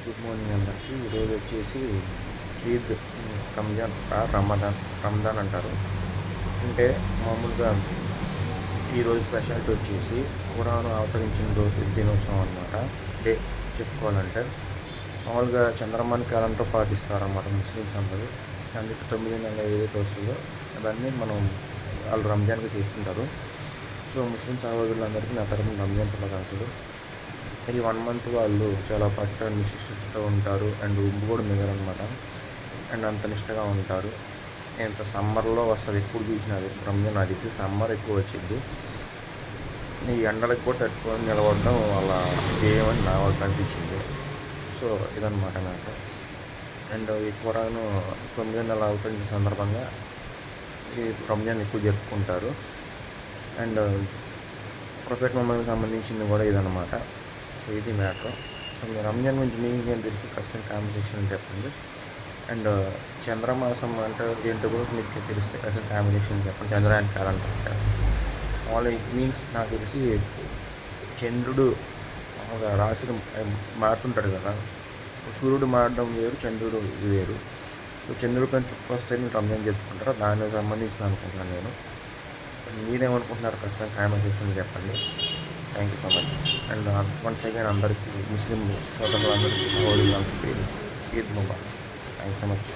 Good morning అందరికీ. ఈరోజు వచ్చేసి ఈద్, రంజాన్ రమదాన్ అంటారు. అంటే మామూలుగా ఈరోజు స్పెషాలిటీ వచ్చేసి ఖురాన్ అవతరించిన రోజు దినోత్సవం అన్నమాట. డే చెప్పుకోవాలంటే మామూలుగా చంద్రమాన క్యాలెండర్ పాటిస్తారన్నమాట ముస్లిమ్స్ అందరూ. అందుకే 9 నెలల ఏదైతే వస్తుందో అవన్నీ మనం వాళ్ళు రంజాన్గా చేసుకుంటారు. సో ముస్లిం సహోదరులందరికీ నా తరపున రంజాన్ శుభాకాంక్షలు. ఈ 1 మంత్ వాళ్ళు చాలా పట్టు నిష్ఠతో ఉంటారు అండ్ ఉప్పు కూడా మిగలనమాట. అండ్ అంత నిష్టగా ఉంటారు. ఎంత సమ్మర్లో వస్తుంది, ఎప్పుడు చూసినా అది రంజాన్ అదికి సమ్మర్ ఎక్కువ వచ్చింది. ఈ ఎండలకు కూడా తట్టుకొని నిలబడడం వాళ్ళ ధ్యేయం అని నాకు అనిపించింది. సో ఇదన్నమాట నాకు. అండ్ ఈ ఖురాను 9 నెలల అవతరించిన సందర్భంగా ఈ రంజాన్ ఎక్కువ జరుపుకుంటారు. అండ్ ప్రొఫెట్ మొహమ్మద్కి సంబంధించింది కూడా ఇదన్నమాట. సో ఇది మ్యాటర్. సో మీ రంజాన్ గురించి మీకు ఏం తెలుసు ఖచ్చితంగా కామెంట్ సెక్షన్ చెప్పండి. అండ్ చంద్రమాసం అంటే ఏంటో కూడా మీకు తెలిస్తే ఖచ్చితంగా కామెంట్ సెక్షన్ చెప్పండి. చంద్రయాన్ క్యాలెండర్ అంటే వాళ్ళు ఇట్ మీన్స్ నాకు తెలిసి చంద్రుడు ఒక రాశిని మారుతుంటాడు కదా, సూర్యుడు మారడం వేరు, చంద్రుడు ఇది వేరు. సో చంద్రుడి పైన చుక్క వస్తే మీరు రంజాన్ చెప్పుకుంటారో దానికి సంబంధించి అనుకుంటున్నాను నేను. సో మీరేమనుకుంటున్నారు ఖచ్చితంగా కామెంట్ సెక్షన్లో చెప్పండి. Thank you so much. And once again అందరికీ ముస్లిం సోదరులందరికీ సహోదరులందరికీ ఈద్ ముబారక్. Thank you so much.